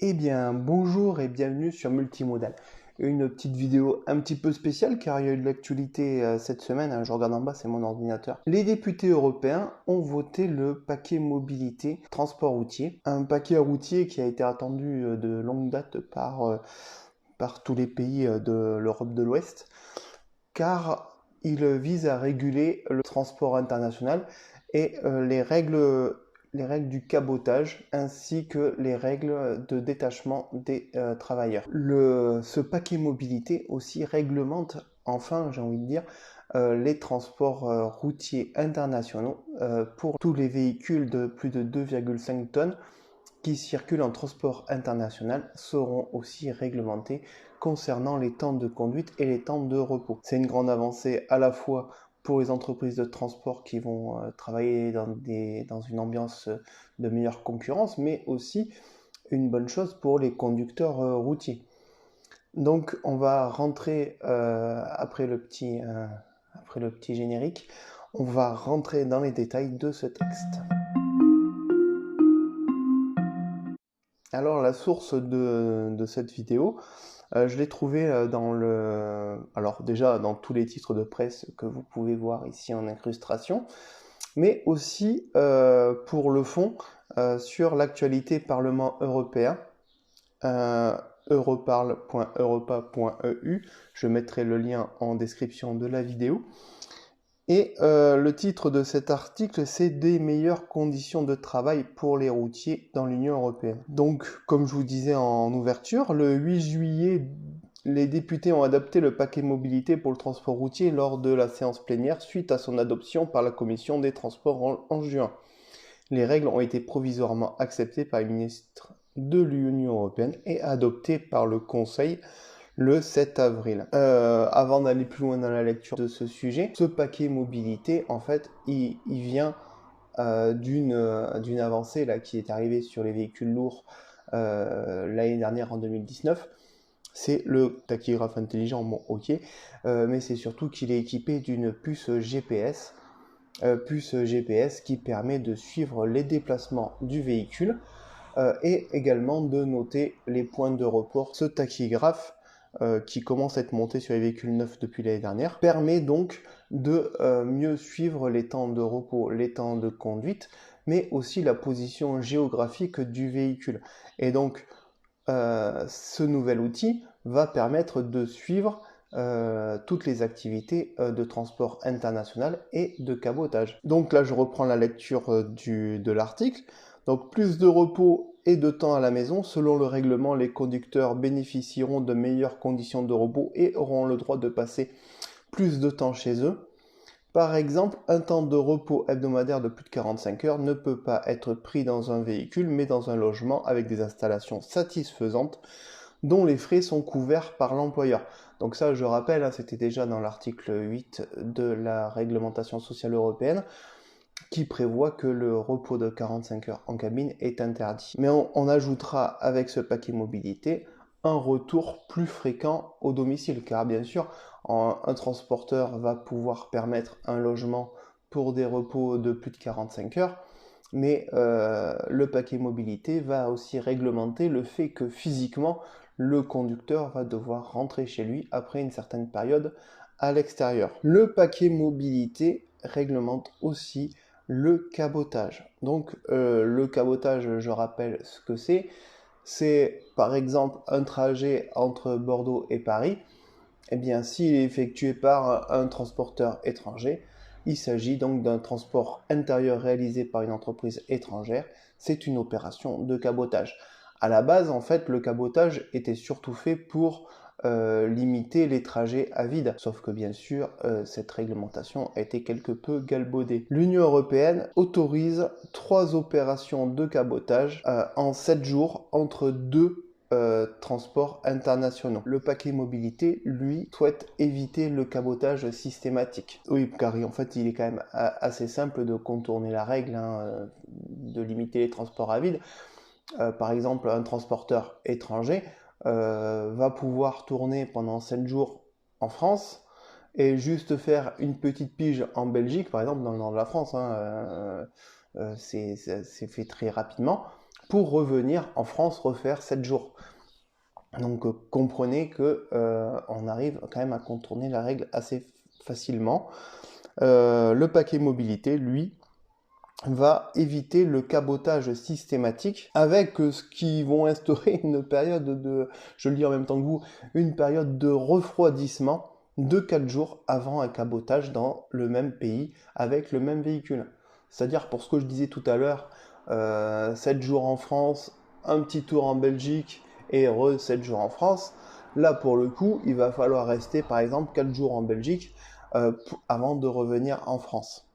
Eh bien, bonjour et bienvenue sur Multimodal. Une petite vidéo un petit peu spéciale car il y a eu de l'actualité cette semaine, hein, je regarde en bas, c'est mon ordinateur. Les députés européens ont voté le paquet mobilité transport routier. Un paquet routier qui a été attendu de longue date par tous les pays de l'Europe de l'Ouest car il vise à réguler le transport international et les règles du cabotage ainsi que les règles de détachement des travailleurs. Ce paquet mobilité aussi réglemente, enfin j'ai envie de dire, les transports routiers internationaux pour tous les véhicules de plus de 2,5 tonnes qui circulent en transport international seront aussi réglementés concernant les temps de conduite et les temps de repos. C'est une grande avancée à la fois pour les entreprises de transport qui vont travailler dans une ambiance de meilleure concurrence, mais aussi une bonne chose pour les conducteurs routiers. Donc on va rentrer après le petit générique, on va rentrer dans les détails de ce texte. Alors la source de cette vidéo, je l'ai trouvée alors déjà dans tous les titres de presse que vous pouvez voir ici en incrustation, mais aussi pour le fond sur l'actualité Parlement européen, euh, europarl.europa.eu. Je mettrai le lien en description de la vidéo. Et le titre de cet article, c'est des meilleures conditions de travail pour les routiers dans l'Union européenne. Donc, comme je vous disais en ouverture, le 8 juillet, les députés ont adopté le paquet mobilité pour le transport routier lors de la séance plénière suite à son adoption par la Commission des Transports en juin. Les règles ont été provisoirement acceptées par les ministres de l'Union européenne et adoptées par le Conseil le 7 avril. Avant d'aller plus loin dans la lecture de ce sujet, ce paquet mobilité, en fait, il vient d'une avancée là, qui est arrivée sur les véhicules lourds l'année dernière en 2019. C'est le tachygraphe intelligent, bon ok, mais c'est surtout qu'il est équipé d'une puce GPS, qui permet de suivre les déplacements du véhicule et également de noter les points de report. Ce tachygraphe qui commence à être monté sur les véhicules neufs depuis l'année dernière, permet donc de mieux suivre les temps de repos, les temps de conduite, mais aussi la position géographique du véhicule. Et donc, ce nouvel outil va permettre de suivre toutes les activités de transport international et de cabotage. Donc là, je reprends la lecture de l'article. Donc plus de repos et de temps à la maison. Selon le règlement, les conducteurs bénéficieront de meilleures conditions de repos et auront le droit de passer plus de temps chez eux. Par exemple, un temps de repos hebdomadaire de plus de 45 heures ne peut pas être pris dans un véhicule, mais dans un logement avec des installations satisfaisantes dont les frais sont couverts par l'employeur. Donc ça, je rappelle, hein, c'était déjà dans l'article 8 de la réglementation sociale européenne qui prévoit que le repos de 45 heures en cabine est interdit. Mais on ajoutera avec ce paquet mobilité un retour plus fréquent au domicile, car bien sûr, un transporteur va pouvoir permettre un logement pour des repos de plus de 45 heures, mais le paquet mobilité va aussi réglementer le fait que physiquement, le conducteur va devoir rentrer chez lui après une certaine période à l'extérieur. Le paquet mobilité réglemente aussi le cabotage. Donc le cabotage, je rappelle ce que c'est par exemple un trajet entre Bordeaux et Paris. Eh bien, s'il est effectué par un transporteur étranger, il s'agit donc d'un transport intérieur réalisé par une entreprise étrangère. C'est une opération de cabotage. À la base, en fait, le cabotage était surtout fait pour limiter les trajets à vide. Sauf que bien sûr, cette réglementation a été quelque peu galvaudée. L'Union européenne autorise 3 opérations de cabotage en 7 jours entre deux transports internationaux. Le paquet mobilité, lui, souhaite éviter le cabotage systématique. Oui, car en fait, il est quand même assez simple de contourner la règle, hein, de limiter les transports à vide. Par exemple, un transporteur étranger va pouvoir tourner pendant 7 jours en France et juste faire une petite pige en Belgique, par exemple, dans le nord de la France, hein, c'est fait très rapidement, pour revenir en France refaire 7 jours. Donc comprenez que on arrive quand même à contourner la règle assez facilement. Le paquet mobilité, lui, va éviter le cabotage systématique avec ce qui vont instaurer une période je le lis en même temps que vous, une période de refroidissement de 4 jours avant un cabotage dans le même pays avec le même véhicule. C'est-à-dire, pour ce que je disais tout à l'heure, 7 jours en France, un petit tour en Belgique et 7 jours en France. Là, pour le coup, il va falloir rester par exemple 4 jours en Belgique avant de revenir en France.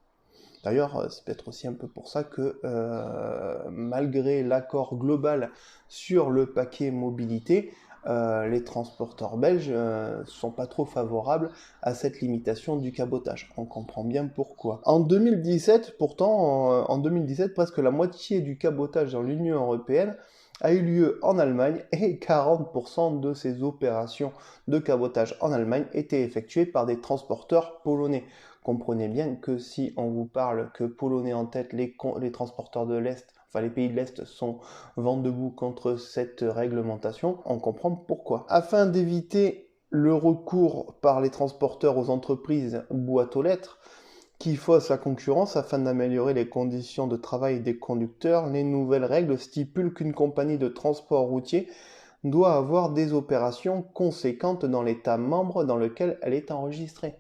D'ailleurs, c'est peut-être aussi un peu pour ça que malgré l'accord global sur le paquet mobilité, les transporteurs belges ne sont pas trop favorables à cette limitation du cabotage. On comprend bien pourquoi. En 2017, pourtant, en 2017, presque la moitié du cabotage dans l'Union européenne a eu lieu en Allemagne et 40% de ces opérations de cabotage en Allemagne étaient effectuées par des transporteurs polonais. Comprenez bien que si on vous parle que polonais en tête, les transporteurs de l'Est, enfin les pays de l'Est sont vent debout contre cette réglementation, on comprend pourquoi. Afin d'éviter le recours par les transporteurs aux entreprises boîte aux lettres, qui faussent la concurrence afin d'améliorer les conditions de travail des conducteurs, les nouvelles règles stipulent qu'une compagnie de transport routier doit avoir des opérations conséquentes dans l'État membre dans lequel elle est enregistrée.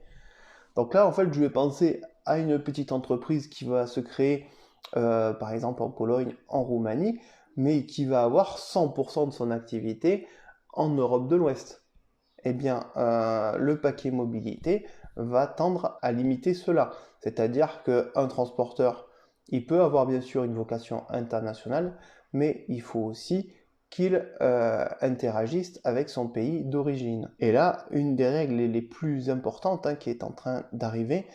Donc là, en fait, je vais penser à une petite entreprise qui va se créer, par exemple en Pologne, en Roumanie, mais qui va avoir 100% de son activité en Europe de l'Ouest. Eh bien, le paquet mobilité va tendre à limiter cela. C'est-à-dire qu'un transporteur, il peut avoir bien sûr une vocation internationale, mais il faut aussi qu'il interagisse avec son pays d'origine. Et là, une des règles les plus importantes qui est en train d'arriver,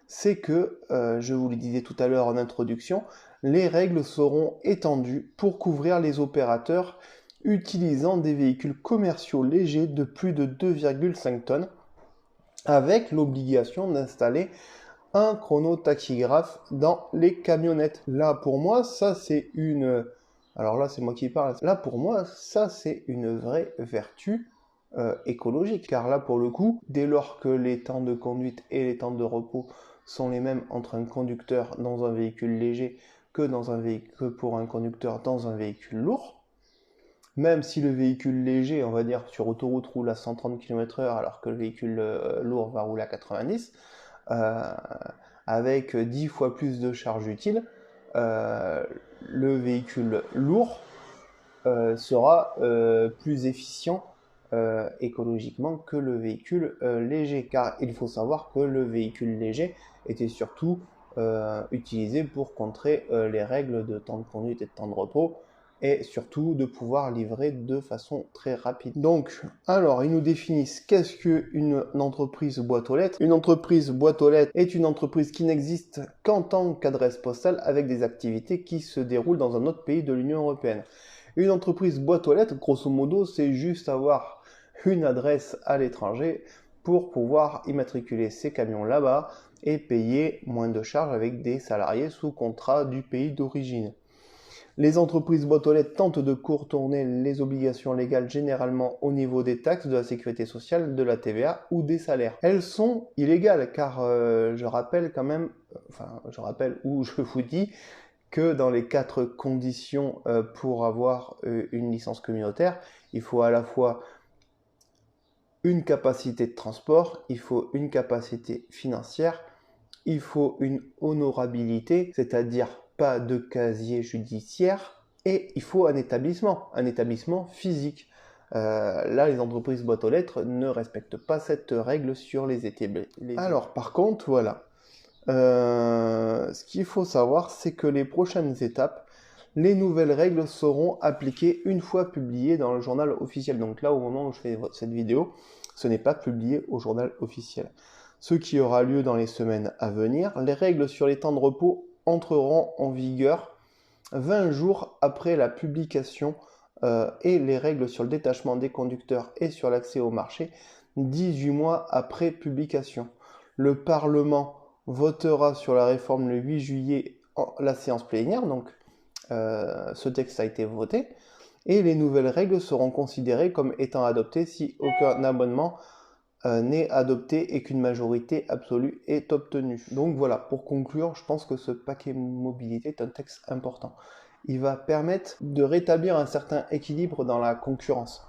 c'est que, je vous le disais tout à l'heure en introduction, les règles seront étendues pour couvrir les opérateurs utilisant des véhicules commerciaux légers de plus de 2,5 tonnes, avec l'obligation d'installer un chronotachygraphe dans les camionnettes. Là, pour moi, ça c'est une... Alors là, c'est moi qui parle. Là, pour moi, ça c'est une vraie vertu écologique. Car là, pour le coup, dès lors que les temps de conduite et les temps de repos sont les mêmes entre un conducteur dans un véhicule léger que pour un conducteur dans un véhicule lourd, même si le véhicule léger, on va dire, sur autoroute roule à 130 km/h alors que le véhicule lourd va rouler à 90, avec 10 fois plus de charge utile, le véhicule lourd sera plus efficient écologiquement que le véhicule léger. Car il faut savoir que le véhicule léger était surtout utilisé pour contrer les règles de temps de conduite et de temps de repos, et surtout de pouvoir livrer de façon très rapide. Donc, alors, ils nous définissent qu'est-ce qu'une entreprise boîte aux lettres. Une entreprise boîte aux lettres est une entreprise qui n'existe qu'en tant qu'adresse postale avec des activités qui se déroulent dans un autre pays de l'Union européenne. Une entreprise boîte aux lettres, grosso modo, c'est juste avoir une adresse à l'étranger pour pouvoir immatriculer ses camions là-bas et payer moins de charges avec des salariés sous contrat du pays d'origine. Les entreprises boîte aux lettres tentent de contourner les obligations légales généralement au niveau des taxes, de la sécurité sociale, de la TVA ou des salaires. Elles sont illégales car je rappelle ou je vous dis que dans les 4 conditions pour avoir une licence communautaire, il faut à la fois une capacité de transport, il faut une capacité financière, il faut une honorabilité, c'est-à-dire pas de casier judiciaire, et il faut un établissement physique. Là, les entreprises boîte aux lettres ne respectent pas cette règle sur les ETB. Alors, par contre, voilà. Ce qu'il faut savoir, c'est que les prochaines étapes, les nouvelles règles seront appliquées une fois publiées dans le journal officiel. Donc là, au moment où je fais cette vidéo, ce n'est pas publié au journal officiel. Ce qui aura lieu dans les semaines à venir, les règles sur les temps de repos entreront en vigueur 20 jours après la publication et les règles sur le détachement des conducteurs et sur l'accès au marché 18 mois après publication. Le Parlement votera sur la réforme le 8 juillet la séance plénière, donc ce texte a été voté, et les nouvelles règles seront considérées comme étant adoptées si aucun amendement n'est adopté et qu'une majorité absolue est obtenue. Donc voilà, pour conclure, je pense que ce paquet mobilité est un texte important. Il va permettre de rétablir un certain équilibre dans la concurrence.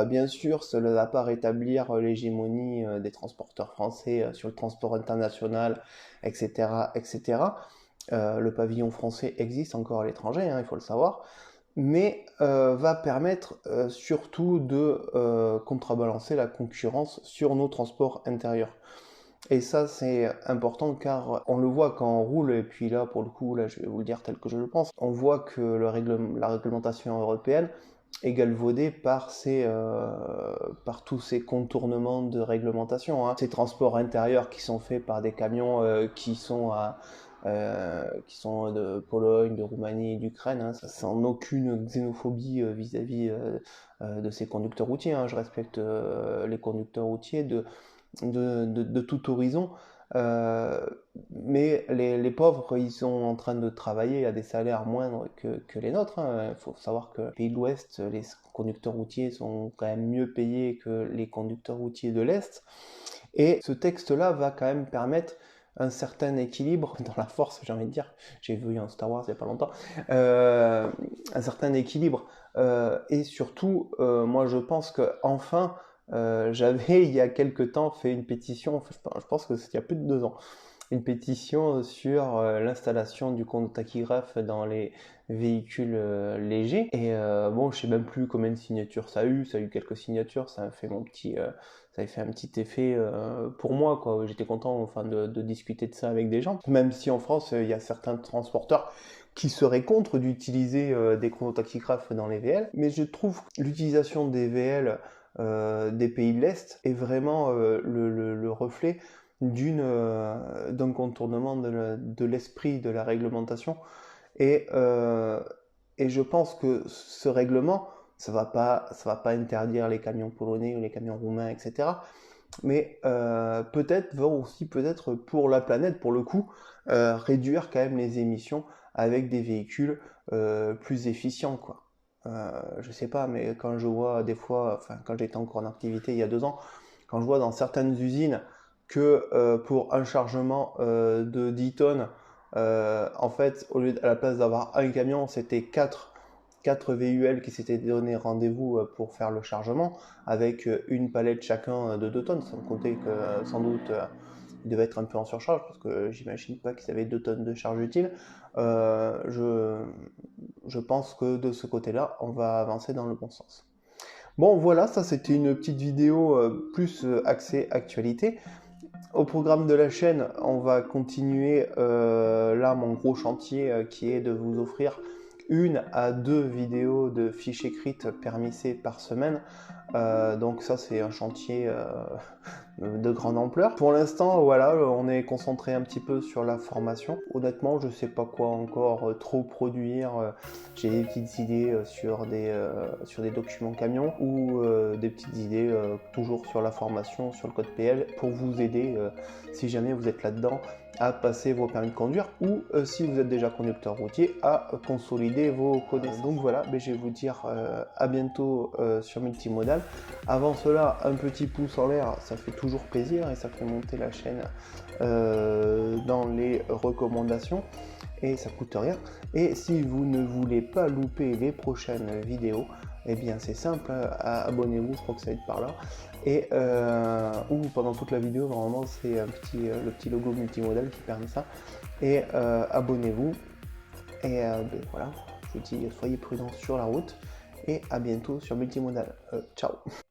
Bien sûr, cela ne va pas rétablir l'hégémonie des transporteurs français sur le transport international, etc., etc. Le pavillon français existe encore à l'étranger, hein, il faut le savoir, mais va permettre surtout de contrebalancer la concurrence sur nos transports intérieurs. Et ça, c'est important car on le voit quand on roule, et puis là, pour le coup, là, je vais vous le dire tel que je le pense, on voit que la réglementation européenne est galvaudée par tous ces contournements de réglementation, hein. Ces transports intérieurs qui sont faits par des camions qui sont de Pologne, de Roumanie et d'Ukraine, hein, sans aucune xénophobie vis-à-vis de ces conducteurs routiers, hein. Je respecte les conducteurs routiers de tout horizon, mais les pauvres, ils sont en train de travailler à des salaires moindres que les nôtres, hein. Il faut savoir que pays de l'Ouest, les conducteurs routiers sont quand même mieux payés que les conducteurs routiers de l'Est, et ce texte-là va quand même permettre un certain équilibre dans la force, j'ai envie de dire, j'ai vu un Star Wars il n'y a pas longtemps, un certain équilibre, et surtout, moi je pense que enfin j'avais il y a quelque temps fait une pétition, je pense que c'était il y a plus de 2 ans, une pétition sur l'installation du compte tachygraphe dans les véhicules légers, et bon, je sais même plus combien de signatures ça a eu quelques signatures, ça a fait ça a fait un petit effet pour moi, quoi. J'étais content enfin de discuter de ça avec des gens, même si en France il y a certains transporteurs qui seraient contre d'utiliser des chronotachygraphes dans les VL, mais je trouve l'utilisation des VL des pays de l'Est est vraiment le reflet d'un contournement de l'esprit de la réglementation, et je pense que ce règlement, ça va pas interdire les camions polonais ou les camions roumains, etc., mais peut-être pour la planète, pour le coup, réduire quand même les émissions avec des véhicules plus efficients, quoi. Je sais pas, mais quand je vois des fois, enfin quand j'étais encore en activité il y a 2 ans, quand je vois dans certaines usines que pour un chargement de 10 tonnes, en fait, à la place d'avoir un camion, c'était 4 VUL qui s'étaient donné rendez-vous pour faire le chargement, avec une palette chacun de 2 tonnes, sans compter que sans doute ils devaient être un peu en surcharge, parce que j'imagine pas qu'ils avaient 2 tonnes de charge utile. Je pense que de ce côté-là, on va avancer dans le bon sens. Bon, voilà, ça c'était une petite vidéo plus axée actualité. Au programme de la chaîne, on va continuer là mon gros chantier qui est de vous offrir 1 à 2 vidéos de fiches écrites permissées par semaine. Donc ça c'est un chantier de grande ampleur. Pour l'instant, voilà, on est concentré un petit peu sur la formation. Honnêtement, je sais pas quoi encore trop produire. J'ai des petites idées sur des documents camions, ou des petites idées toujours sur la formation, sur le code PL, pour vous aider si jamais vous êtes là-dedans à passer vos permis de conduire, ou si vous êtes déjà conducteur routier, à consolider vos connaissances. Donc voilà, je vais vous dire à bientôt sur Multimodal. Avant cela, un petit pouce en l'air, ça fait toujours plaisir et ça fait monter la chaîne dans les recommandations, et ça coûte rien. Et si vous ne voulez pas louper les prochaines vidéos, eh bien c'est simple, abonnez-vous, je crois que ça va être par là, et ou pendant toute la vidéo, normalement c'est le petit logo Multimodal qui permet ça, et abonnez-vous, et voilà, je vous dis soyez prudents sur la route, et à bientôt sur Multimodal. Ciao.